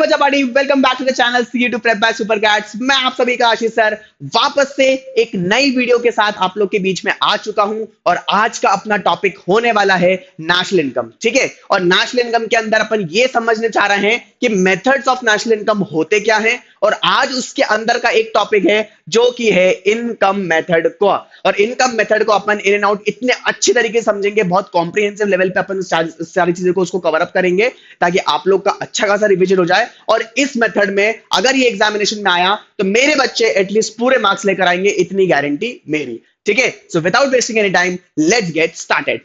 बच्चा welcome back to the channel C two prep by Super Cats. मैं आप सभी का आशीष सर वापस से एक नई वीडियो के साथ आप लोग के बीच में आ चुका हूं और आज का अपना टॉपिक होने वाला है नेशनल इनकम। ठीक है, और नेशनल इनकम के अंदर अपन ये समझने चाह रहे हैं कि मेथड्स ऑफ नेशनल इनकम होते क्या हैं, और आज उसके अंदर का एक टॉपिक है जो कि है इनकम मेथड को। और इनकम मेथड को अपन इन एंड आउट इतने अच्छे तरीके से समझेंगे, बहुत कॉम्प्रिहेंसिव लेवल पे अपन सारी चीजों को उसको कवर अप करेंगे ताकि आप लोग का अच्छा खासा रिवीजन हो जाए। और इस मेथड में अगर ये एग्जामिनेशन में आया तो मेरे बच्चे एटलीस्ट पूरे मार्क्स लेकर आएंगे, इतनी गारंटी मेरी। ठीक है, so without wasting any time let's get started.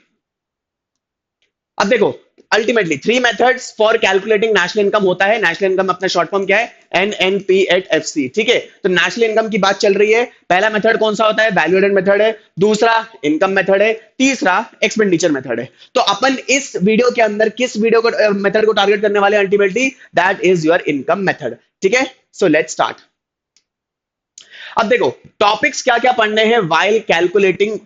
अब देखो, ultimately 3 methods for calculating national income होता है। नेशनल इनकम अपना शॉर्ट फॉर्म क्या है? NNP@FC। ठीक है, तो नेशनल इनकम की बात चल रही है। पहला मेथड कौन सा होता है? वैल्यू एडेड मेथड है। दूसरा इनकम मेथड है। तीसरा एक्सपेंडिचर मेथड है। तो अपन इस वीडियो के अंदर किस वीडियो को मेथड को टारगेट करने वाले? Ultimately that is your income method. ठीक है, सो लेट्स स्टार्ट। अब देखो, टॉपिक्स क्या क्या पढ़ने हैं वाइल कैलकुलेटिंग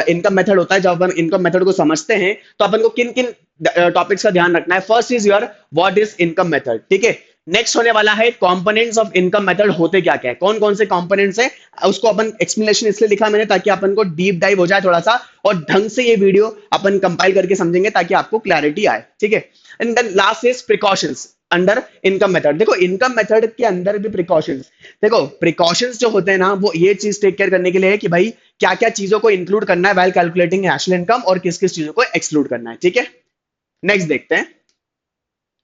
इनकम मेथड होता है। जब अपन इनकम मेथड को समझते हैं तो अपन को किन किन टॉपिक्स का ध्यान रखना है। First is your what is income method. ठीक है, नेक्स्ट होने वाला है कंपोनेंट्स ऑफ इनकम मेथड होते क्या क्या है, कौन कौन से कंपोनेंट्स हैं, उसको अपन एक्सप्लेनेशन इसलिए लिखा मैंने ताकि अपन को डीप डाइव हो जाए थोड़ा सा, और ढंग से ये वीडियो अपन कंपाइल करके समझेंगे ताकि आपको क्लैरिटी आए। ठीक है, and then last is precautions under income method. देखो, इनकम मेथड के अंदर भी प्रिकॉशंस, देखो प्रिकॉशंस जो होते हैं ना, वो ये चीज टेक केयर करने के लिए है कि भाई क्या क्या चीजों को इंक्लूड करना है व्हाइल कैलकुलेटिंग नेशनल इनकम और किस किस चीजों को एक्सक्लूड करना है। ठीक है, नेक्स्ट देखते हैं।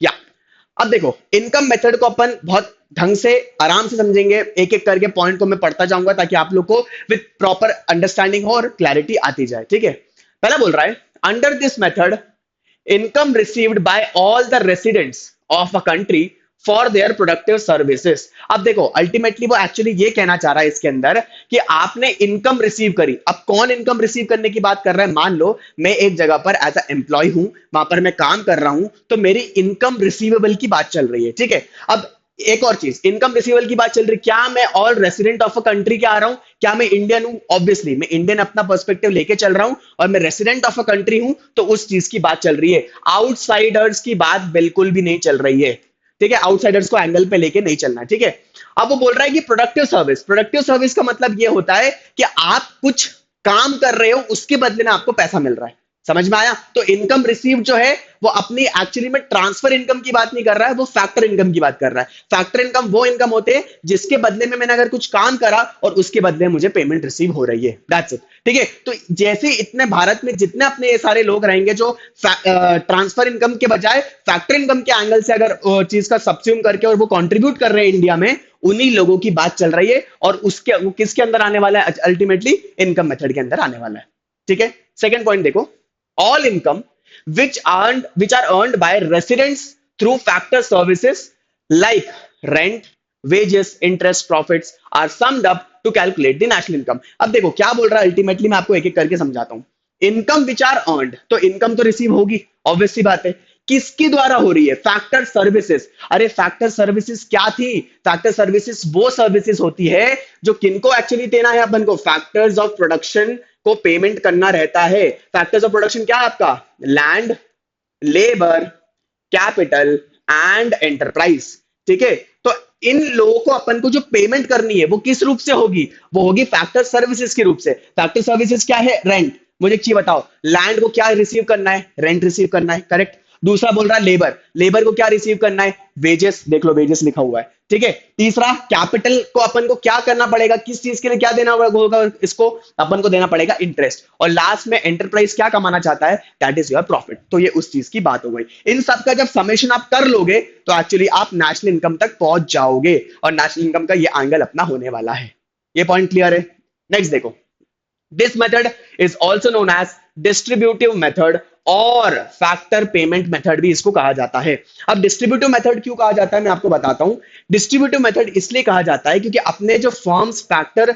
या अब देखो, इनकम मेथड को अपन बहुत ढंग से आराम से समझेंगे, एक एक करके पॉइंट को मैं पढ़ता जाऊंगा ताकि आप लोग को विद प्रॉपर अंडरस्टैंडिंग हो और क्लैरिटी आती जाए। ठीक है, पहला बोल रहा है under this method income received by all the residents of a country for their productive services। अब देखो, अल्टीमेटली वो एक्चुअली ये कहना चाह रहा है इसके अंदर कि आपने इनकम रिसीव करी। अब कौन इनकम रिसीव करने की बात कर रहा है? मान लो मैं एक जगह पर एज अ एम्प्लॉय हूं, वहां पर मैं काम कर रहा हूं, तो मेरी इनकम रिसीवेबल की बात चल रही है। ठीक है, अब एक और चीज, इनकम रिसीवेबल की बात चल रही है, क्या मैं all resident of a country के आ रहा हूं? क्या मैं इंडियन हूं? ऑब्वियसली मैं इंडियन अपना पर्सपेक्टिव लेके चल रहा हूं और मैं रेसिडेंट ऑफ अ कंट्री हूं, तो उस चीज की बात चल रही है। आउटसाइडर्स की बात बिल्कुल भी नहीं चल रही है। ठीक है, आउटसाइडर्स को एंगल पे लेके नहीं चलना है। ठीक है, अब वो बोल रहा है कि प्रोडक्टिव सर्विस। प्रोडक्टिव सर्विस का मतलब ये होता है कि आप कुछ काम कर रहे हो, उसके बदले में आपको पैसा मिल रहा है। समझ में आया? तो इनकम रिसीव जो है वो अपनी एक्चुअली में ट्रांसफर इनकम की बात नहीं कर रहा है, वो फैक्टर इनकम की बात कर रहा है। फैक्टर इनकम वो इनकम होते हैं जिसके बदले में मैंने अगर कुछ काम करा और उसके बदले में मुझे पेमेंट रिसीव हो रही है। That's it. ठीक है, तो जैसे इतने भारत में जितने अपने ये सारे लोग रहेंगे जो ट्रांसफर इनकम के बजाय फैक्टर इनकम के एंगल से अगर चीज का सब्स्यूम करके और वो कंट्रीब्यूट कर रहे हैं इंडिया में, उन्हीं लोगों की बात चल रही है। और उसके वो किसके अंदर आने वाला है? अल्टीमेटली इनकम मेथड के अंदर आने वाला है। ठीक है, सेकेंड पॉइंट देखो, all income which are earned by residents through factor services like rent, wages, interest, profits are summed up to calculate the national income। अब देखो क्या बोल रहा है अल्टीमेटली, मैं आपको एक एक करके समझाता हूं। इनकम विच आर अर्नड, तो इनकम तो रिसीव होगी, ऑब्वियस सी बात है। किसके द्वारा हो रही है? Factor services. अरे फैक्टर सर्विसेज क्या थी? फैक्टर सर्विसेज वो सर्विसेज होती है जो किनको एक्चुअली देना है अपन को? फैक्टर्स ऑफ प्रोडक्शन को पेमेंट करना रहता है। फैक्टर्स ऑफ प्रोडक्शन क्या है आपका? Land, labour, capital and enterprise. ठीक है, तो इन लोगों को अपन को जो पेमेंट करनी है वो किस रूप से होगी? वो होगी फैक्टर सर्विसेज के रूप से। फैक्टर सर्विसेज क्या है? रेंट। मुझे एक चीज बताओ, लैंड को क्या रिसीव करना है? रेंट रिसीव करना है, करेक्ट। दूसरा बोल रहा है लेबर, लेबर को क्या रिसीव करना है? वेजेस। देख लो वेजेस लिखा हुआ है। ठीक है, तीसरा कैपिटल को अपन को क्या करना पड़ेगा? किस चीज के लिए क्या देना होगा? इसको अपन को देना पड़ेगा इंटरेस्ट। और लास्ट में एंटरप्राइज क्या कमाना चाहता है? That is your profit. तो ये उस चीज की बात हो गई। इन सब का जब समेशन आप कर लोगे तो एक्चुअली आप नेशनल इनकम तक पहुंच जाओगे, और नेशनल इनकम का ये एंगल अपना होने वाला है। ये पॉइंट क्लियर है? नेक्स्ट देखो, this method is also known as distributive method और फैक्टर पेमेंट मेथड भी इसको कहा जाता है। अब डिस्ट्रीब्यूटिव मेथड क्यों कहा जाता है मैं आपको बताता हूं। डिस्ट्रीब्यूटिव मेथड इसलिए कहा जाता है क्योंकि अपने जो फर्म्स फैक्टर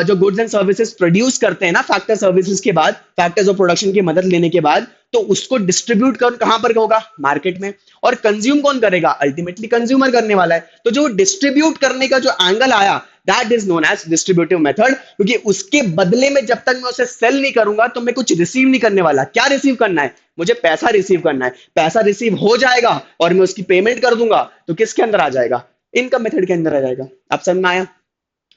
जो गुड्स एंड सर्विसेज प्रोड्यूस करते हैं ना, फैक्टर सर्विसेज के बाद, फैक्टर्स ऑफ प्रोडक्शन की मदद लेने के बाद, तो उसको डिस्ट्रीब्यूट कहां पर होगा? मार्केट में। और कंज्यूम कौन करेगा? अल्टीमेटली कंज्यूमर करने वाला है। तो जो डिस्ट्रीब्यूट करने का जो एंगल आया, that is known as distributive method, क्योंकि उसके बदले में जब तक मैं उसे सेल नहीं करूंगा तो मैं कुछ रिसीव नहीं करने वाला। क्या रिसीव करना है? मुझे पैसा रिसीव करना है। पैसा रिसीव हो जाएगा और मैं उसकी पेमेंट कर दूंगा तो किसके अंदर आ जाएगा? इनकम मेथड के अंदर आ जाएगा। आप समझ में आया?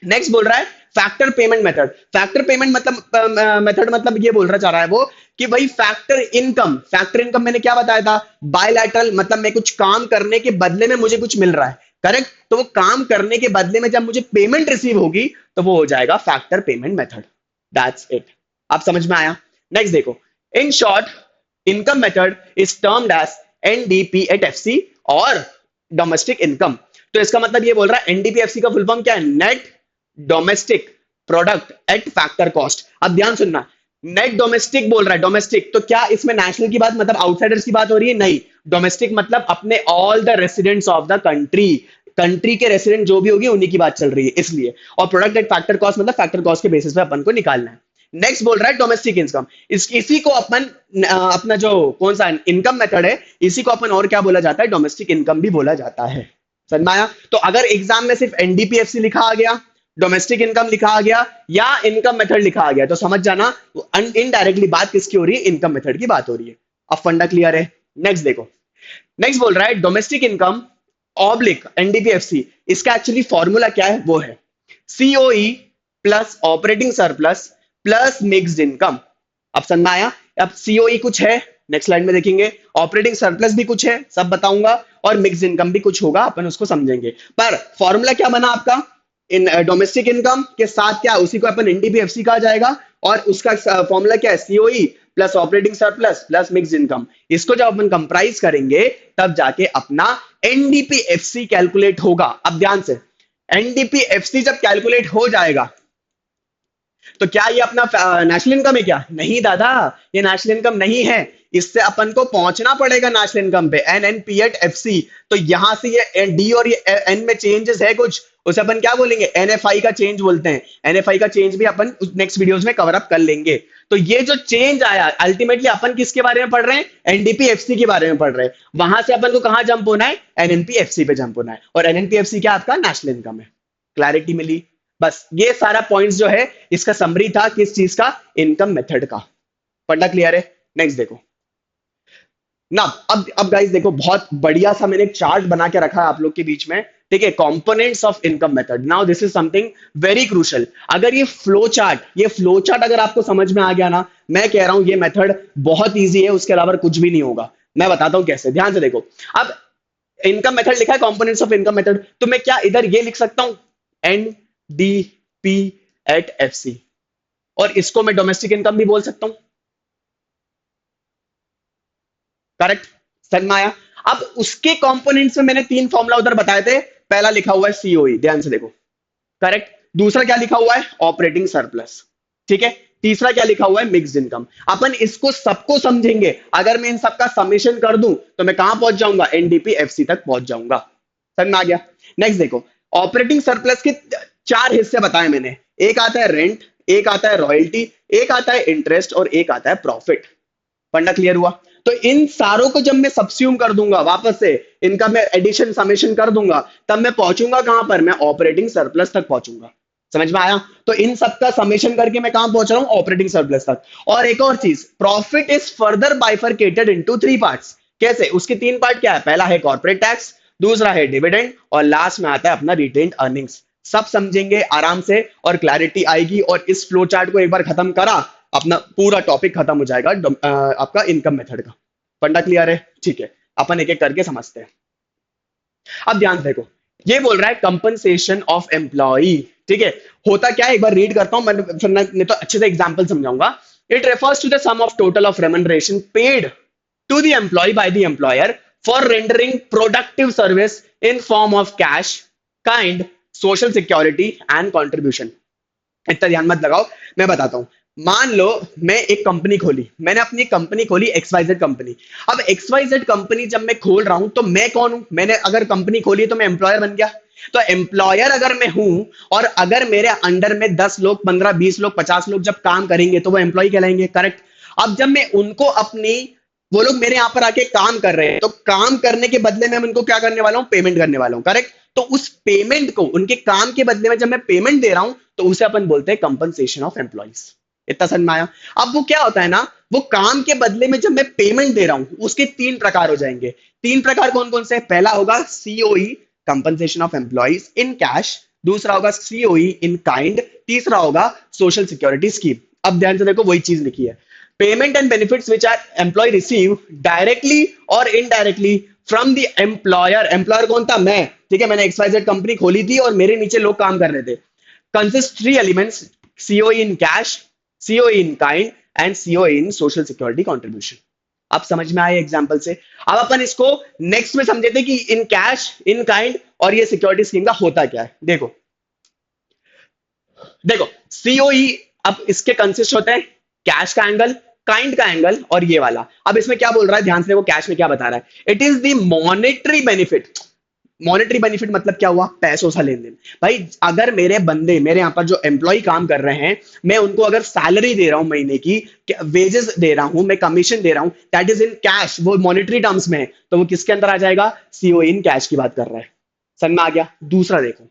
नेक्स्ट बोल रहा है factor payment method. Factor payment मतलब मेथड मतलब ये बोल रहा चाह रहा है वो कि भाई फैक्टर इनकम, फैक्टर इनकम मैंने क्या बताया था? बायलैटरल, मतलब मैं कुछ काम करने के बदले में मुझे कुछ मिल रहा है, करेक्ट? तो वो काम करने के बदले में जब मुझे पेमेंट रिसीव होगी तो वो हो जाएगा factor payment method. That's it. आप समझ में आया? नेक्स्ट देखो, in short income method is termed as NDPFC और डोमेस्टिक इनकम। तो इसका मतलब ये बोल रहा है एनडीपीएफसी का फुल फॉर्म क्या है? Net domestic product at factor cost. अब ध्यान सुनना, नेट डोमेस्टिक बोल रहा है, डोमेस्टिक तो क्या इसमें नेशनल की बात मतलब आउटसाइडर्स की बात हो रही है? नहीं, डोमेस्टिक मतलब अपने all the residents of the country, country के रेसिडेंट जो भी होगी उन्हीं की बात चल रही है इसलिए। और प्रोडक्ट एट फैक्टर कॉस्ट मतलब फैक्टर कॉस्ट के बेसिस पे अपन को निकालना है। नेक्स्ट बोल रहा है डोमेस्टिक इनकम। इसी को अपन अपना जो कौन सा इनकम मेथड है इसी को अपन और क्या बोला जाता है? डोमेस्टिक इनकम भी बोला जाता है। समझ में आया? तो अगर एग्जाम में सिर्फ एनडीपीएफसी लिखा आ गया, डोमेस्टिक इनकम लिखा आ गया या इनकम मेथड लिखा आ गया तो समझ जाना इनडायरेक्टली बात किसकी हो रही है? इनकम मेथड की बात हो रही है। अब फंडा क्लियर है? नेक्स्ट देखो, नेक्स्ट बोल रहा है डोमेस्टिक इनकम ऑब्लिक एनडीपीएफसी। इसका एक्चुअली फॉर्मूला क्या है? वो है COE plus operating surplus plus mixed income. अब समझ में आया? अब सीओई कुछ है, नेक्स्ट स्लाइड में देखेंगे, ऑपरेटिंग सरप्लस भी कुछ है, सब बताऊंगा, और मिक्स्ड इनकम भी कुछ होगा, अपन उसको समझेंगे। पर फॉर्मूला क्या बना आपका? इन डोमेस्टिक इनकम के साथ क्या उसी को अपन एनडीपीएफसी कहा जाएगा, और उसका फॉर्मूला क्या है? COE plus operating surplus plus mixed income. इसको जब अपन कंप्राइज करेंगे तब जाके अपना एनडीपीएफसी कैलकुलेट होगा। अब ध्यान से, एनडीपीएफसी जब कैलकुलेट हो जाएगा तो क्या ये अपना नेशनल इनकम है क्या? नहीं दादा, ये नेशनल इनकम नहीं है। इससे अपन को पहुंचना पड़ेगा नेशनल इनकम पे, एनएनपीएफसी। तो यहां से ये डी और ये एन में चेंजेस है कुछ, उसे अपन क्या बोलेंगे? एनएफआई का चेंज बोलते हैं। एनएफआई का चेंज भी अपन नेक्स्ट वीडियोस में कवर अप कर लेंगे। तो ये जो चेंज आया अल्टीमेटली अपन किसके बारे में पढ़ रहे हैं? एनडीपीएफसी के बारे में पढ़ रहे हैं। वहां से अपन को कहां जंप होना है? एनएनपीएफसी पे जंप होना है। और एनएनपीएफसी क्या आपका? नेशनल इनकम है। क्लैरिटी मिली? बस ये सारा पॉइंट्स जो है इसका समरी था किस चीज का? इनकम मेथड का। पढ़ना क्लियर है? नेक्स्ट देखो ना। अब गाइस देखो, बहुत बढ़िया सा मैंने एक चार्ट बना के रखा है आप लोग के बीच में, ठीक है? Components of income method. Now this is something very crucial. अगर ये फ्लो चार्ट अगर आपको समझ में आ गया ना, मैं कह रहा हूं ये मेथड बहुत इजी है, उसके अलावा कुछ भी नहीं होगा। मैं बताता हूं कैसे, ध्यान से देखो। अब इनकम मेथड लिखा है कंपोनेंट्स ऑफ इनकम मेथड, तो मैं क्या इधर ये लिख सकता हूं? एनडीपीएफसी, और इसको मैं डोमेस्टिक इनकम भी बोल सकता हूं, करेक्ट? समझ में आया? अब उसके कंपोनेंट्स में मैंने 3 फॉर्मूला उधर बताए थे। पहला लिखा हुआ है सीओई, ध्यान से देखो, करेक्ट? दूसरा क्या लिखा हुआ है? ऑपरेटिंग सरप्लस, ठीक है? तीसरा क्या लिखा हुआ है? Mixed income. अपन इसको सबको समझेंगे। अगर मैं इन सबका समेशन कर दूं तो मैं कहां पहुंच जाऊंगा? एनडीपीएफसी तक पहुंच जाऊंगा। समझ में आ गया? नेक्स्ट देखो, ऑपरेटिंग सरप्लस के 4 हिस्से बताए मैंने। एक आता है रेंट, एक आता है रॉयल्टी, एक आता है इंटरेस्ट, और एक आता है प्रॉफिट। फंडा क्लियर हुआ? तो इन सारों को जब मैं सब्स्यूम कर दूंगा, वापस से इनका मैं एडिशन समेशन कर दूंगा, तब मैं पहुंचूंगा कहां पर? मैं ऑपरेटिंग सरप्लस तक पहुंचूंगा। समझ में आया? तो इन सबका समेशन करके मैं कहां पहुंच रहा हूं? ऑपरेटिंग सरप्लस तक। और एक और चीज, profit is further bifurcated into 3 parts. कैसे? उसके 3 पार्ट क्या है? पहला है कॉर्पोरेट टैक्स, दूसरा है डिविडेंड, और लास्ट में आता है अपना रिटेन्ड अर्निंग्स। सब समझेंगे आराम से और क्लैरिटी आएगी। और इस फ्लो चार्ट को एक बार खत्म करा, अपना पूरा टॉपिक खत्म हो जाएगा आपका इनकम मेथड का। फंडा क्लियर है? ठीक है, अपन एक एक करके समझते हैं। अब ध्यान से देखो, ये बोल रहा है कंपनसेशन ऑफ एम्प्लॉई, ठीक है? होता क्या है, एक बार रीड करता हूं, मैं तो अच्छे से एग्जांपल समझाऊंगा। It refers to the sum of total of remuneration paid to the employee by the employer for rendering productive service in form of cash, kind, social security and contribution. इतना ध्यान मत लगाओ, मैं बताता हूं। मान लो मैं एक कंपनी खोली, मैंने अपनी कंपनी खोली XYZ कंपनी। अब XYZ कंपनी जब मैं खोल रहा हूं तो मैं कौन हूं? मैंने अगर कंपनी खोली तो मैं एम्प्लॉयर बन गया। तो एम्प्लॉयर अगर मैं हूं और अगर मेरे अंडर में 10 लोग, 15, 20 लोग, 50 लोग जब काम करेंगे तो वो एम्प्लॉय कहलाएंगे, करेक्ट? अब जब मैं उनको अपनी, वो लोग मेरे यहां पर आके काम कर रहे हैं, तो काम करने के बदले में उनको क्या करने वाला हूं? पेमेंट करने वाला हूं, करेक्ट? तो उस पेमेंट को, उनके काम के बदले में जब मैं पेमेंट दे रहा हूं, तो उसे अपन बोलते हैं कंपनसेशन ऑफ एम्प्लॉइज। इतना समझ में आया? अब वो क्या होता है ना, वो काम के बदले में जब मैं पेमेंट दे रहा हूं, उसके तीन प्रकार हो जाएंगे। तीन प्रकार कौन कौन से? पहला होगा COE, compensation of employees in cash. दूसरा होगा सीओई इन काइंड। तीसरा होगा सोशल सिक्योरिटी स्कीम। अब ध्यान से देखो, वही चीज लिखी है, payment and benefits which are employ receive directly और indirectly from the employer. Employer कौन था? मैं। ठीक है, मैंने XYZ कंपनी खोली थी और मेरे नीचे लोग काम कर रहे थे। Consist three elements, COE in cash, COE in kind and COE in social security contribution. अब समझ में आए एग्जाम्पल से? अब अपन इसको नेक्स्ट में समझे थे कि इन कैश, इन काइंड और ये सिक्योरिटी स्कीम का होता क्या है। देखो देखो, सीओई, अब इसके कंसिस्ट होते हैं कैश का एंगल, काइंड का एंगल और ये वाला। अब इसमें क्या बोल रहा है, ध्यान से, वो कैश में क्या बता रहा है, it is the monetary benefit. Monetary benefit मतलब क्या हुआ? पैसों सा लेन देन। भाई अगर मेरे बंदे, मेरे यहाँ पर जो एम्प्लॉय काम कर रहे हैं, मैं उनको अगर सैलरी दे रहा हूं महीने की, वेजेस दे रहा हूं, मैं कमीशन दे रहा हूं, दैट इज इन कैश, वो मॉनेटरी टर्म्स में है, तो वो किसके अंदर आ जाएगा? सीओ इन कैश की बात कर रहा है। समझ में आ गया? दूसरा देखो,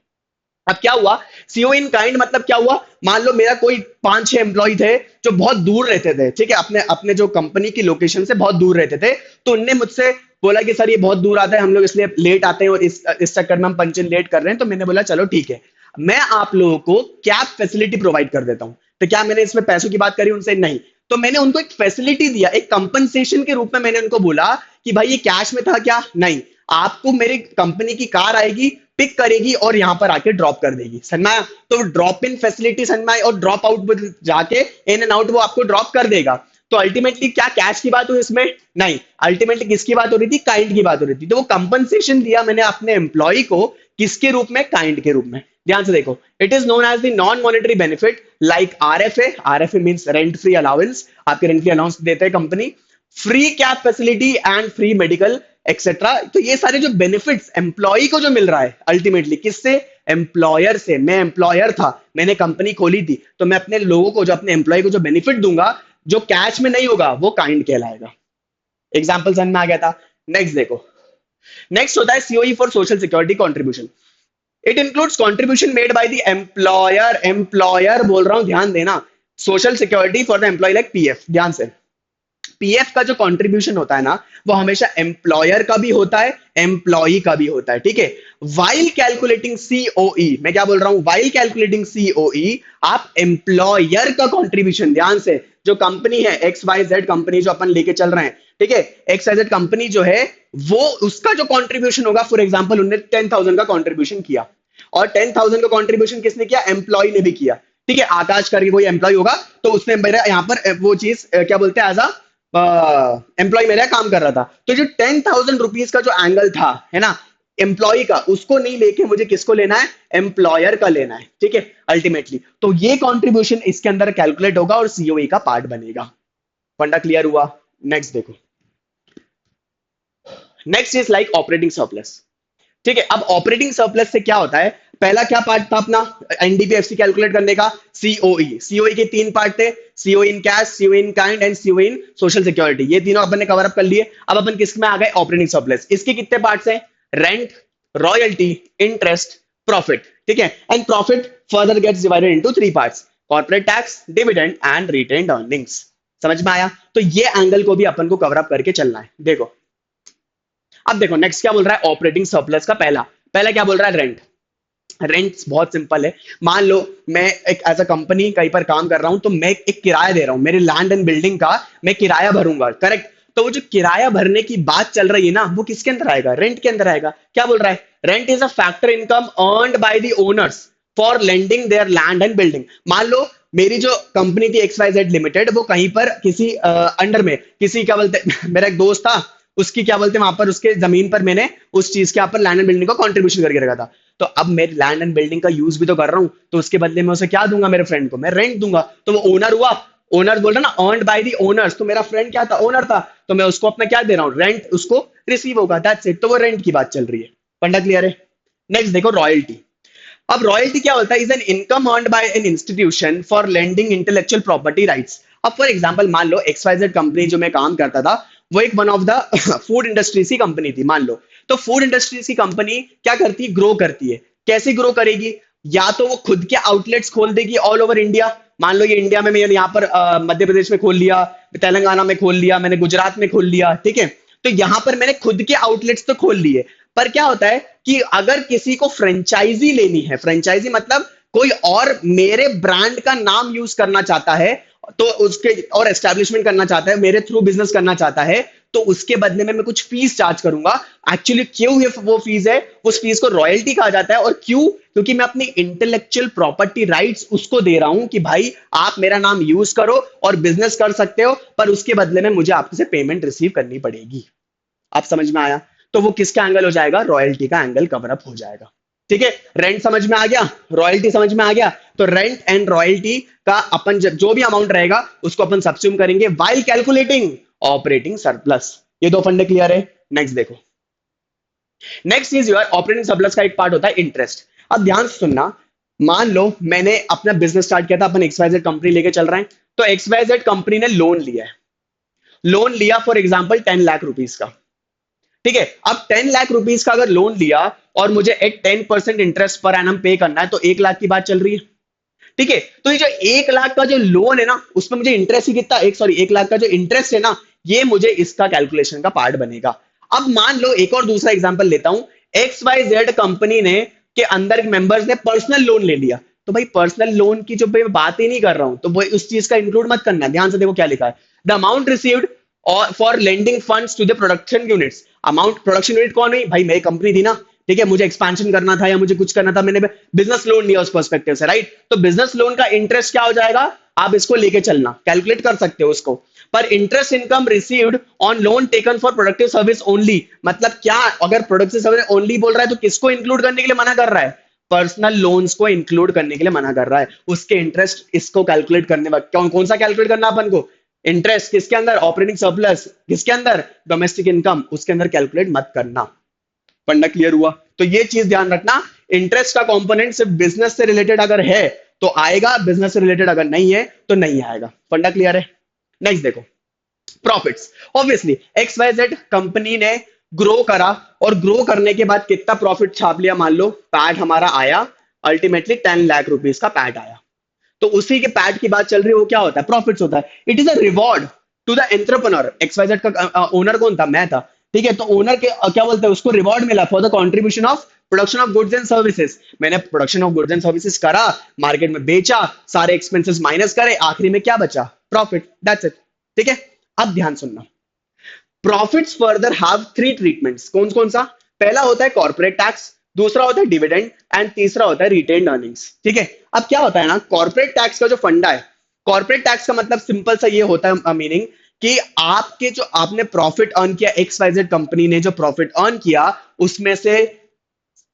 अब क्या हुआ, सीओ इन काइंड मतलब क्या हुआ, मान लो मेरा कोई 5-6 एम्प्लॉय थे जो बहुत दूर रहते थे, ठीक है, अपने अपने जो कंपनी की लोकेशन से बहुत दूर रहते थे, तो उनने मुझसे बोला कि सर ये बहुत दूर आता है, हम लोग इसलिए लेट आते हैं और इस चक्कर में हम पंचन लेट कर रहे हैं। तो मैंने बोला चलो ठीक है, मैं आप लोगों को कैब फैसिलिटी प्रोवाइड कर देता हूं। तो क्या मैंने इसमें पैसों की बात करी उनसे? नहीं। तो मैंने उनको एक फैसिलिटी दिया, एक कंपनसेशन के रूप में मैंने उनको बोला कि भाई ये कैश में था क्या? नहीं, आपको मेरी कंपनी की कार आएगी, पिक करेगी और यहां पर आके ड्रॉप कर देगी। समझ में आया? तो ड्रॉप इन फैसिलिटी समझ में आई, और ड्रॉप आउट जाके इन एंड आउट वो आपको ड्रॉप कर देगा। तो अल्टीमेटली क्या कैश की बात हुई इसमें? नहीं, अल्टीमेटली किसकी बात हो रही थी? काइंड की बात हो रही थी। तो वो कंपनसेशन दिया मैंने अपने एम्प्लॉय को, किसके रूप में? काइंड के रूप में। ध्यान से देखो, it is known as the non monetary benefit like RFA. RFA means rent free allowance, आपके रेंट फ्री अलाउंस देते हैं company, free cab facility and free medical etcetera. तो ये सारे जो बेनिफिट्स एम्प्लॉय को जो मिल रहा है, अल्टीमेटली किससे? एम्प्लॉयर से। मैं एम्प्लॉयर था, मैंने कंपनी खोली थी, तो मैं अपने लोगों को, जो अपने एम्प्लॉय को जो बेनिफिट दूंगा, जो कैश में नहीं होगा, वो काइंड कहलाएगा। एग्जाम्पल समझ में आ गया था? नेक्स्ट देखो, नेक्स्ट होता है COE for social security contribution. It includes contribution made by the employer. Employer बोल रहा हूं, ध्यान देना, social security for the employee like PF. ध्यान से, पीएफ का जो कंट्रीब्यूशन होता है ना, वो हमेशा एम्प्लॉयर का भी होता है, एम्प्लॉई का भी होता है। ठीक है, वाइल कैलकुलेटिंग सीओई, मैं क्या बोल रहा हूं, वाइल कैलकुलेटिंग सीओई, आप एम्प्लॉयर का कंट्रीब्यूशन, ध्यान से, जो कंपनी है XYZ कंपनी जो अपन लेके चल रहे हैं, ठीक है, XYZ कंपनी जो है, वो उसका जो कंट्रीब्यूशन होगा, फॉर एग्जांपल उन्होंने 10,000 का कंट्रीब्यूशन किया, और 10,000 का कंट्रीब्यूशन किसने किया? एम्प्लॉय ने भी किया। ठीक है, आकाश करके कोई एम्प्लॉय होगा, तो उसने मेरा यहाँ पर वो चीज क्या बोलते हैं, एज अ एम्प्लॉय मेरा काम कर रहा था। तो जो 10,000 रुपीज का जो एंगल था, है ना, एम्प्लॉय का, उसको नहीं लेके मुझे किसको लेना है? एम्प्लॉयर का लेना है। ठीक है, अल्टीमेटली तो ये कंट्रीब्यूशन इसके अंदर कैलकुलेट होगा और सीओई का पार्ट बनेगा। फंडा क्लियर हुआ? नेक्स्ट देखो, next is like operating surplus. ठीक है, अब ऑपरेटिंग सरप्लस से क्या होता है? पहला क्या पार्ट था अपना एनडीपीएफसी कैलकुलेट करने का? सीओई। सीओई के 3 पार्ट थे, COE in cash, COE in kind and COE in social security. ये तीनों अपन ने कवर अप कर लिए। अब अपन किस में आ गए? Operating surplus. इसके कितने पार्ट्स हैं? Rent, royalty, interest, profit. ठीक है, and profit further gets divided into 3 parts, corporate tax, dividend and retained earnings. समझ में आया? तो ये एंगल को भी अपन को कवर अप करके चलना है। देखो, अब देखो नेक्स्ट क्या बोल रहा है ऑपरेटिंग सरप्लस का? पहला पहला क्या बोल रहा है? रेंट। रेंट बहुत सिंपल है, मान लो मैं एक एज अ कंपनी कहीं पर काम कर रहा हूं, तो मैं एक किराया दे रहा हूं, मेरे लैंड एंड बिल्डिंग का मैं किराया भरूंगा, करेक्ट? तो वो जो किराया भरने की बात चल रही है ना, वो किसके अंदर आएगा? रेंट के अंदर आएगा। क्या बोल रहा है? Rent is a factor income earned by the owners for lending there land and building. मान लो मेरी जो कंपनी थी XYZ लिमिटेड, वो कहीं पर किसी अंडर में, किसी क्या बोलते मेरा एक दोस्त था, उसकी क्या बोलते हैं वहां पर, उसके जमीन पर मैंने उस चीज के ऊपर लैंड एंड बिल्डिंग का कंट्रीब्यूशन करके रखा था। तो अब मेरी लैंड एंड बिल्डिंग का यूज भी तो कर रहा हूं, तो उसके बदले में उसे क्या दूंगा? मेरे फ्रेंड को मैं रेंट दूंगा। तो वो ओनर हुआ, ओनर बोल रहा ना, अर्न्ड बाय द ओनर्स, तो मेरा फ्रेंड क्या था? ओनर था, तो मैं उसको अपना क्या दे रहा हूं? रेंट उसको रिसीव होगा, दैट्स इट। तो वो रेंट की बात चल रही है। पंडा क्लियर है? नेक्स्ट देखो, रॉयल्टी। अब रॉयल्टी क्या होता है? Is an income earned by an institution for lending intellectual property rights. अब फॉर एग्जांपल मान लो XYZ कंपनी जो मैं काम करता था, वो एक one of the food industry सी कंपनी थी, मान लो। तो फूड इंडस्ट्रीज की कंपनी क्या करती है, ग्रो करती है। कैसे ग्रो करेगी, या तो वो खुद के आउटलेट्स खोल देगी ऑल ओवर इंडिया। मान लो ये इंडिया में मैंने यहाँ पर मध्य प्रदेश में खोल लिया, तेलंगाना में खोल लिया, मैंने गुजरात में खोल लिया, ठीक है। तो यहां पर मैंने खुद के आउटलेट्स तो खोल लिए, पर क्या होता है कि अगर किसी को फ्रेंचाइजी लेनी है, फ्रेंचाइजी मतलब कोई और मेरे ब्रांड का नाम यूज करना चाहता है, तो उसके और एस्टेब्लिशमेंट करना चाहता है, मेरे थ्रू बिजनेस करना चाहता है, तो उसके बदले में मैं कुछ फीस चार्ज करूंगा। एक्चुअली क्यों ये वो फीस है, उस फीस को रॉयल्टी कहा जाता है। और क्यों, क्योंकि मैं अपनी इंटेलेक्चुअल प्रॉपर्टी राइट्स उसको दे रहा हूं कि भाई आप मेरा नाम यूज करो और बिजनेस कर सकते हो, पर उसके बदले में मुझे आपसे पेमेंट रिसीव करनी पड़ेगी। आप समझ में आया? तो वो किसका एंगल हो जाएगा, रॉयल्टी का एंगल कवर अप हो जाएगा। ठीक है, रेंट समझ में आ गया, रॉयल्टी समझ में आ गया। तो रेंट एंड रॉयल्टी का अपन जो भी अमाउंट रहेगा उसको अपन सब्स्यूम करेंगे व्हाइल कैलकुलेटिंग ऑपरेटिंग सरप्लस। ये दो फंडे क्लियर है। नेक्स्ट देखो, next is your operating surplus का एक पार्ट होता है इंटरेस्ट। अब ध्यान से सुनना, मान लो मैंने अपना बिजनेस स्टार्ट किया था, अपन XYZ कंपनी लेके चल रहे हैं, तो XYZ कंपनी ने लोन लिया है, लोन लिया फॉर एग्जाम्पल 10 लाख रुपीज का। ठीक है, अब 10 लाख रुपीज का अगर लोन लिया और मुझे एट 10% इंटरेस्ट पर एनम पे करना है, तो 1 लाख की बात चल रही है। ठीक है, तो ये जो 1 लाख का जो लोन है ना, उसमें मुझे इंटरेस्ट ही कितना, 1 लाख का जो इंटरेस्ट है ना, ये मुझे इसका कैलकुलेशन का पार्ट बनेगा। अब मान लो एक और दूसरा एग्जांपल लेता हूं, XYZ कंपनी ने के अंदर मेंबर्स ने पर्सनल लोन ले लिया। तो भाई पर्सनल लोन की जो मैं बात ही नहीं कर रहा हूं, तो वो उस चीज का इंक्लूड मत करना। ध्यान से देखो क्या लिखा है, द अमाउंट रिसीव्ड और for lending funds to the production units. Amount, production unit कौन है भाई, मेरी कंपनी थी ना। ठीक है, मुझे एक्सपेंशन करना था या मुझे कुछ करना था, मैंने बिजनेस लोन लिया उस पर्सपेक्टिव से, राइट। तो बिजनेस लोन का इंटरेस्ट क्या हो जाएगा, आप इसको लेके चलना, कैलकुलेट कर सकते हो उसको। पर interest income received on loan taken for productive service only, मतलब क्या, अगर प्रोडक्टिव सर्विस ओनली बोल रहा है तो किसको इंक्लूड करने के लिए मना कर रहा है, पर्सनल लोन्स को इंक्लूड करने के लिए मना कर रहा है। उसके इंटरेस्ट इसको कैलकुलेट करने वक्त कौन सा कैलकुलेट करना अपन को, इंटरेस्ट किसके अंदर, ऑपरेटिंग सरप्लस किसके अंदर, डोमेस्टिक इनकम, उसके अंदर कैलकुलेट मत करना। फंडा क्लियर हुआ? तो ये चीज ध्यान रखना, इंटरेस्ट का कंपोनेंट सिर्फ बिजनेस से रिलेटेड अगर है तो आएगा, बिजनेस से रिलेटेड अगर नहीं है तो नहीं आएगा। फंडा क्लियर है? नेक्स्ट देखो, प्रॉफिट्स। ऑब्वियसली XYZ कंपनी ने ग्रो करा, और ग्रो करने के बाद कितना प्रॉफिट छाप लिया, मान लो पैट हमारा आया अल्टीमेटली 10 लाख रुपीज का पैट आया। तो उसी के पैट की बात चल रही है, वो क्या होता है, प्रॉफिट्स होता है। It is a reward to the entrepreneur. XYZ का ओनर कौन था, मैं था। ठीक है, तो ओनर के क्या बोलते हैं, उसको रिवॉर्ड मिला for the contribution of production of goods and services. मैंने production of goods and services करा, मार्केट में बेचा, सारे एक्सपेंसेस माइनस करे, आखिरी में क्या बचा, प्रॉफिट, दैट्स इट। ठीक है, अब ध्यान सुनना, प्रॉफिट्स फर्दर हैव 3 ट्रीटमेंट्स। कौन कौन सा, पहला होता है कॉर्पोरेट टैक्स, दूसरा होता है डिविडेंड, एंड तीसरा होता है रिटेन्ड अर्निंग्स। ठीक है, अब क्या होता है ना, कॉर्पोरेट टैक्स का जो फंडा है, कॉर्पोरेट टैक्स का मतलब सिंपल सा ये होता है मीनिंग कि आपके जो आपने प्रॉफिट अर्न किया, XYZ कंपनी ने जो प्रॉफिट अर्न किया, उसमें से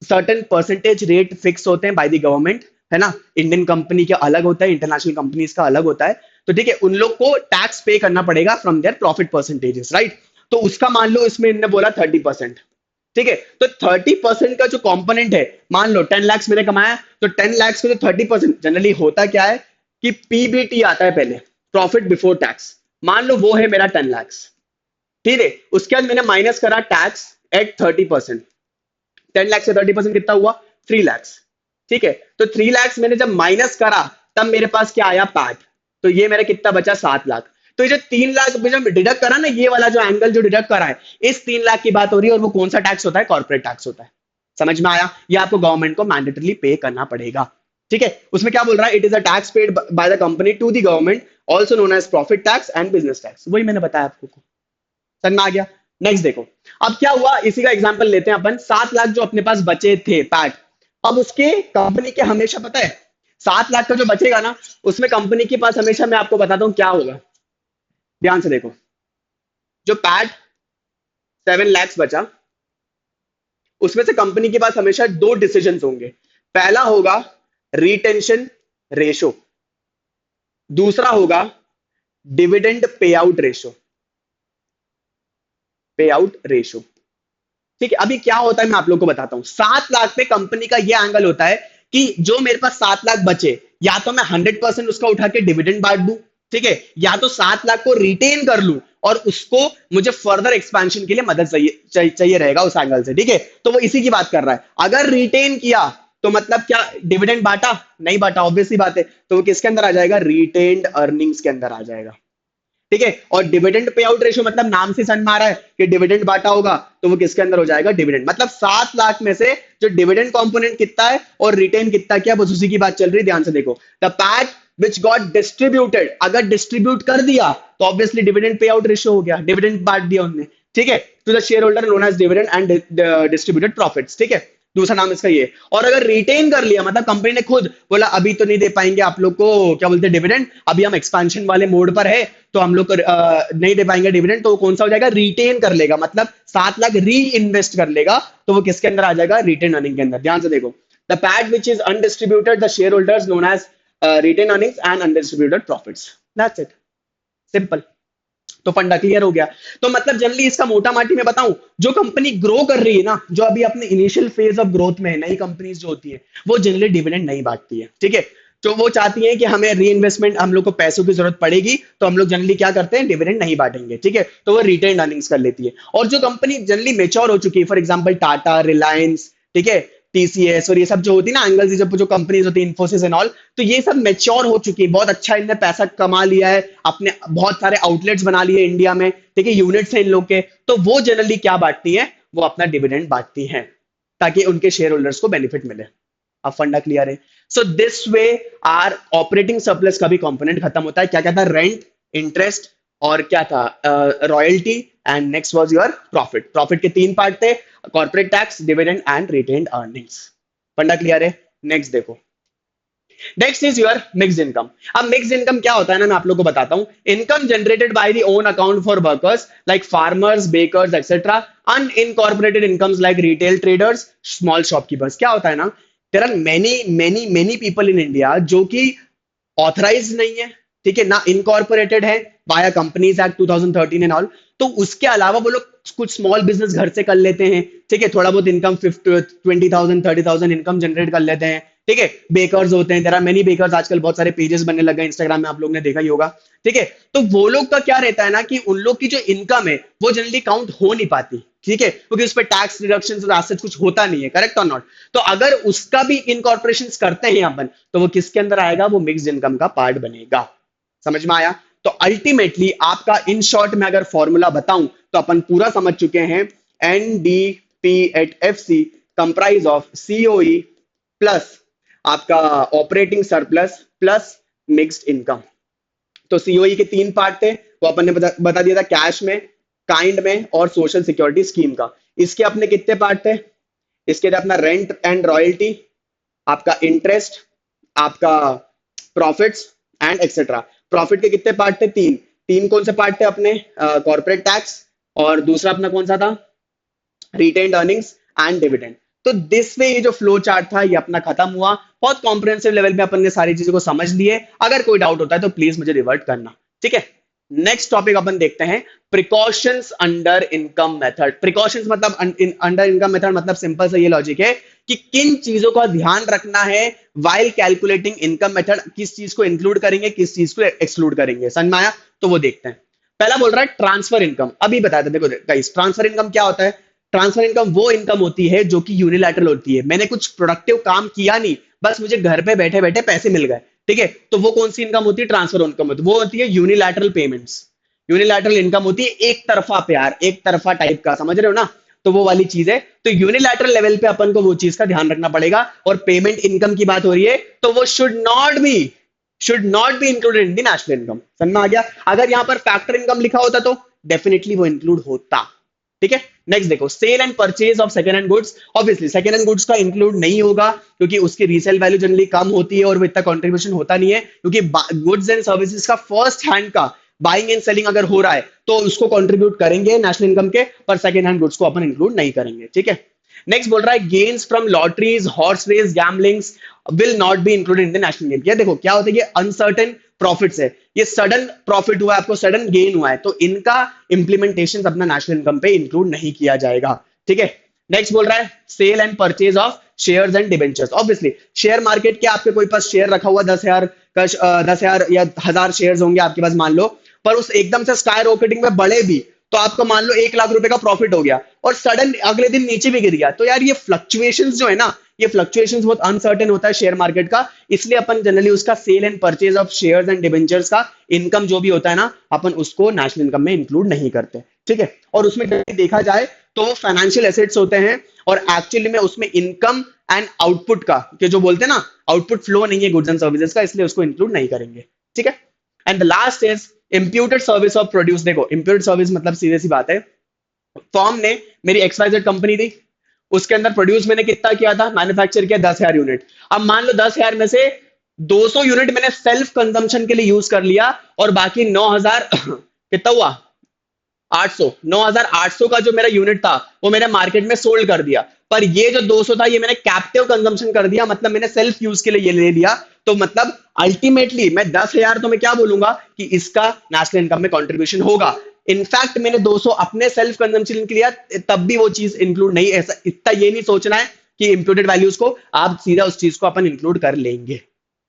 सर्टेन परसेंटेज रेट फिक्स होते हैं बाय द गवर्नमेंट, है ना। इंडियन कंपनी के अलग होता है, इंटरनेशनल कंपनीज का अलग होता है। तो ठीक है, उन लोग को टैक्स पे करना पड़ेगा from their profit percentages, right. तो उसका मान लो इसमें इन्होंने बोला 30%। ठीक है, तो 30% का जो कंपोनेंट है, मान लो 10 लाख मैंने कमाया, तो 10 लाख का जो 30% जनरली होता क्या है कि PBT आता है पहले, प्रॉफिट बिफोर टैक्स। मान लो वो है मेरा 10 लाख। ठीक है, उसके बाद मैंने माइनस करा टैक्स एट 30%। 10 लाख से 30% कितना हुआ, 3 लाख। ठीक है, तो 3 लाख मैंने जब माइनस करा, तब मेरे पास क्या आया, पैट। तो ये मेरा कितना बचा, 7 लाख। तो ये जो 3 लाख जब डिडक्ट करा ना, ये वाला जो एंगल जो डिडक्ट करा है, इस 3 लाख की बात हो रही है, और वो कौन सा टैक्स होता है, कॉर्पोरेट टैक्स होता है। समझ में आया? ये आपको गवर्नमेंट को मैंडेटरली पे करना पड़ेगा। ठीक है, उसमें क्या बोल रहा है, it is a tax paid by the company to the government, also known as profit tax and business tax. वही मैंने बताया आपको, समझ में आ गया? नेक्स्ट देखो, अब क्या हुआ, इसी का एग्जांपल लेते हैं अपन। 7 लाख जो अपने पास बचे थे पैट, अब उसके कंपनी के हमेशा पता है 7 लाख का जो बचेगा ना, उसमें कंपनी के पास हमेशा, मैं आपको बताता हूं क्या होगा। ध्यान से देखो, जो पैट 7 लाख बचा, उसमें से कंपनी के पास हमेशा 2 डिसीजन होंगे। पहला होगा रिटेंशन रेशो, दूसरा होगा डिविडेंड पे आउट रेशो, पे आउट रेशो। ठीक है, अभी क्या होता है मैं आप लोग को बताता हूं। 7 लाख पे कंपनी का ये एंगल होता है कि जो मेरे पास 7 लाख बचे, या तो मैं 100% उसका उठा के डिविडेंड बांट दूं, ठीक है, या तो 7 लाख को रिटेन कर लूं और उसको मुझे फर्दर एक्सपेंशन के लिए मदद चाहिए रहेगा उस एंगल से, ठीक है। तो वो इसी की बात कर रहा है। अगर रिटेन किया तो मतलब क्या डिविडेंड बांटा? नहीं बांटा, ऑब्वियसली बात है। तो वो किसके अंदर आ जाएगा? रिटेन्ड अर्निंग्स के अंदर आ जाएगा, ठीक है। और डिविडेंड पे आउट रेशियो मतलब नाम से समझ में आ रहा है कि डिविडेंड बांटा होगा, तो वो किसके अंदर हो जाएगा? डिविडेंड। मतलब 7 लाख में से जो डिविडेंड कंपोनेंट कितना है और रिटेन कितना किया, बस उसी की बात चल रही है, ध्यान से देखो। The PAT which got distributed, अगर डिस्ट्रीब्यूट कर दिया तो obviously dividend payout ratio हो गया, डिविडेंड बांट दिया उन्होंने, ठीक है। To the shareholder known as dividend and distributed profits, ठीक है। दूसरा नाम इसका ये। और अगर रिटेन कर लिया मतलब कंपनी ने खुद बोला अभी तो नहीं दे पाएंगे आप लोग को, क्या बोलते हैं, डिविडेंड, अभी हम एक्सपेंशन वाले मोड पर है तो हम लोग को नहीं दे पाएंगे डिविडेंड, तो कौन सा हो जाएगा? रिटेन कर लेगा, मतलब 7 लाख री इन्वेस्ट कर लेगा, तो वो किसके अंदर आ जाएगा? रिटेन अर्निंग के अंदर। ध्यान से देखो, the PAT which is undistributed the shareholders known as retain earnings and undistributed profits, that's it, simple. तो फंडा क्लियर हो गया। तो मतलब जनरली इसका मोटा माटी में बताऊं, जो कंपनी ग्रो कर रही है ना, जो अभी अपने इनिशियल फेज ऑफ ग्रोथ में है, नई कंपनीज जो होती है वो जनरली डिविडेंड नहीं बांटती है, ठीक है। तो वो चाहती है कि हमें री इन्वेस्टमेंट, हम लोग को पैसों की जरूरत पड़ेगी तो हम लोग जनरली क्या करते हैं? डिविडेंड नहीं बांटेंगे, ठीक है। तो वो रिटेन अर्निंग्स कर लेती है। और जो कंपनी जनरली मेच्योर हो चुकी है, फॉर एग्जाम्पल टाटा, रिलायंस, ठीक है, टीसीएस और ये सब जो होती है ना एंगल्स, जो कंपनीज होती है, इन्फोसिस एंड ऑल, तो ये सब मेच्योर हो चुकी है, बहुत अच्छा इनने पैसा कमा लिया है, अपने बहुत सारे आउटलेट्स बना लिए इंडिया में, ठीक है, यूनिट्स है इन लोग के। तो वो जनरली क्या बांटती है? वो अपना डिविडेंड बांटती हैं ताकि उनके शेयर होल्डर्स को बेनिफिट मिले। अब फंडा क्लियर है। So this way are operating surplus का भी कंपोनेंट खत्म होता है। क्या क्या था? रेंट, इंटरेस्ट और क्या था? Royalty and next was your profit. Profit के 3 पार्ट थे, corporate tax, dividend and retained earnings. फंडा क्लियर है। नेक्स्ट देखो, next is your mixed income. अब मिक्स्ड इनकम क्या होता है ना, मैं आप लोगों को बताता हूं। Income generated by the own account for workers like farmers, bakers etcetera, unincorporated incomes like retail traders, small shopkeepers. क्या होता है ना, there are many people in India जो कि ऑथराइज नहीं है, ठीक है ना, इनकॉर्पोरेटेड है by companies act 2013 and all. तो उसके अलावा वो लोग कुछ स्मॉल बिजनेस घर से कर लेते हैं, ठीक है, थोड़ा बहुत इनकम 20,000 30,000 इनकम जनरेट कर लेते हैं, ठीक है। बेकर्स होते हैं, देयर आर मेनी बेकर्स, आजकल बहुत सारे पेजेस बनने लगे इंस्टाग्राम में, आप लोग ने देखा ही होगा, ठीक है। तो वो लोग का क्या रहता है ना कि उन लोग की जो इनकम है वो जनरली काउंट हो नहीं पाती, ठीक है, क्योंकि उस पर टैक्स डिडक्शन कुछ होता नहीं है, करेक्ट और नॉट। तो अगर उसका भी इनकॉर्पोरेशन करते हैं अपन, तो वो किसके अंदर आएगा? वो मिक्स्ड इनकम का पार्ट बनेगा। समझ में आया? तो अल्टीमेटली आपका इन शॉर्ट में अगर फॉर्मूला बताऊं तो अपन पूरा समझ चुके हैं। NDP at F C comprise of COE plus आपका operating surplus plus mixed income. तो सीओई के 3 पार्ट थे, वो अपन ने बता दिया था, कैश में, काइंड में और सोशल सिक्योरिटी स्कीम का। इसके अपने कितने पार्ट थे? इसके थे अपना रेंट एंड रॉयल्टी, आपका इंटरेस्ट, आपका प्रॉफिट्स एंड एक्सेट्रा। प्रॉफिट के कितने पार्ट थे? 3 कौन से पार्ट थे अपने? कॉर्पोरेट टैक्स, और दूसरा अपना कौन सा था? Retained earnings and dividend. तो दिस वे ये जो फ्लो चार्ट था ये अपना खत्म हुआ। बहुत कॉम्प्रिहेंसिव लेवल पे अपन ने सारी चीजों को समझ लिए। अगर कोई डाउट होता है तो प्लीज मुझे रिवर्ट करना, ठीक है। नेक्स्ट टॉपिक अपन देखते हैं, precautions under income method. Precautions मतलब अंडर इनकम मेथड मतलब सिंपल सा ये लॉजिक है कि किन चीजों का ध्यान रखना है व्हाइल कैलकुलेटिंग इनकम मेथड, किस चीज को इंक्लूड करेंगे, किस चीज को एक्सक्लूड करेंगे। समझ में आया? तो वो देखते हैं। पहला बोल रहा है ट्रांसफर इनकम। अभी बताया था, देखो गाइस, ट्रांसफर इनकम क्या होता है? ट्रांसफर इनकम वो इनकम होती है जो कि यूनिलैटरल होती है। मैंने कुछ प्रोडक्टिव काम किया नहीं, बस मुझे घर पे बैठे बैठे पैसे मिल गए, ठीक है। तो वो कौन सी इनकम होती है? ट्रांसफर इनकम होती है। वो होती है यूनिलैटरल पेमेंट्स। यूनिलैटरल इनकम होती है एक तरफा प्यार, एक तरफा टाइप का, समझ रहे हो ना? तो वो वाली चीज है। तो यूनिलैटरल लेवल पे अपन को वो चीज का ध्यान रखना पड़ेगा। और पेमेंट इनकम की बात हो रही है तो वो should not be included in the national income. समझ में आ गया? अगर यहां पर फैक्टर इनकम लिखा होता तो डेफिनेटली वो इंक्लूड होता, ठीक है। नेक्स्ट देखो, sale and purchase of second hand goods. Obviously second hand goods का इंक्लूड नहीं होगा क्योंकि उसकी रीसेल वैल्यू जनरली कम होती है और वो इतना कंट्रीब्यूशन होता नहीं है, क्योंकि गुड्स एंड सर्विसेज का फर्स्ट हैंड का बाइंग एंड सेलिंग अगर हो रहा है तो उसको कंट्रीब्यूट करेंगे नेशनल इनकम के, पर सेकंड हैंड गुड्स को अपन इंक्लूड नहीं करेंगे, ठीक है। नेक्स्ट बोल रहा है gains from lotteries, horse race, gamblings will not be included in the national income. ये देखो क्या होता है, ये अनसर्टेन प्रॉफिट्स है, ये सडन प्रॉफिट हुआ है, आपको सडन गेन हुआ है, तो इनका इंप्लीमेंटेशन अपना नेशनल इनकम पे इंक्लूड नहीं किया जाएगा, ठीक है। नेक्स्ट बोल रहा है sale and purchase of shares and debentures. Obviously share market के आपके कोई पास शेयर रखा हुआ 10,000 10,000 या 1,000 शेयर्स होंगे आपके पास मान लो, पर उस एकदम से स्काई रॉकेटिंग में बढ़े भी, तो आपको मान लो 1 लाख रुपए का प्रॉफिट हो गया और सडन अगले दिन नीचे भी गिर गया, तो यार ये फ्लक्चुएशंस जो है ना, ये फ्लक्चुएशंस बहुत अनसर्टेन होता है शेयर मार्केट का। इसलिए अपन जनरली उसका sale and purchase of shares and debentures का इनकम जो भी होता है ना, अपन उसको नेशनल इनकम में इंक्लूड नहीं करते, ठीक है। और उसमें देखा जाए तो वो फाइनेंशियल एसेट्स होते हैं और एक्चुअली में उसमें इनकम एंड आउटपुट का, के जो बोलते हैं ना, आउटपुट फ्लो नहीं है गुड्स एंड सर्विसेज का, इसलिए उसको इंक्लूड नहीं करेंगे, ठीक है। And the last is imputed service of produce. देखो इम्प्यूटेड सर्विस मतलब सीधे सी बात है, फॉर्म ने मेरी XYZ कंपनी थी, उसके अंदर प्रोड्यूस मैंने कितना किया था, मैन्युफैक्चर किया 10,000 यूनिट। अब मान लो 10,000 में से 200 यूनिट मैंने सेल्फ कंजम्पशन के लिए यूज कर लिया और बाकी 9,000 कितना हुआ, 800, 9,800 का जो मेरा यूनिट था वो मैंने मार्केट में सोल्ड कर दिया। पर ये जो 200 था ये मैंने कैप्टिव कंजम्पशन कर दिया, मतलब मैंने सेल्फ यूज के लिए ये ले लिया। तो मतलब अल्टीमेटली मैं 10,000 तो मैं क्या बोलूंगा कि इसका नेशनल इनकम में कंट्रीब्यूशन होगा। इनफैक्ट मैंने 200 अपने सेल्फ कंजम्पशन के लिया, तब भी वो चीज इंक्लूड नहीं, ऐसा इतना ये नहीं सोचना है कि इंप्यूटेड वैल्यूज को आप सीधा उस चीज को अपन इंक्लूड कर लेंगे।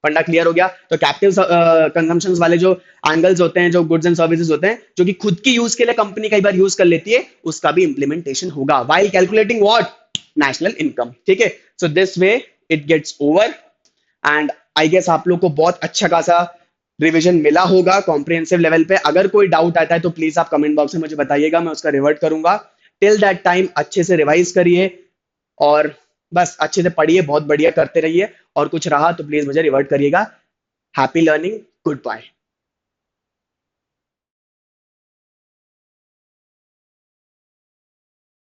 फंडा क्लियर हो गया। तो कैप्टिव कंजम्पशन वाले जो एंगल्स होते हैं, जो गुड्स एंड सर्विसेज होते हैं, जो कि खुद की यूज के लिए कंपनी कई बार यूज कर लेती है, उसका भी इंप्लीमेंटेशन होगा while calculating what, national income, ठीक है। So this way it gets over and I guess आप लोग को बहुत अच्छा खासा रिवीजन मिला होगा कॉम्प्रिहेंसिव लेवल पे। अगर कोई डाउट आता है तो प्लीज आप कमेंट बॉक्स में मुझे बताइएगा, मैं उसका रिवर्ट करूंगा। टिल दैट टाइम अच्छे से रिवाइज करिए और बस अच्छे से पढ़िए, बहुत बढ़िया करते रहिए, और कुछ रहा तो प्लीज मुझे रिवर्ट करिएगा। Happy learning, good bye.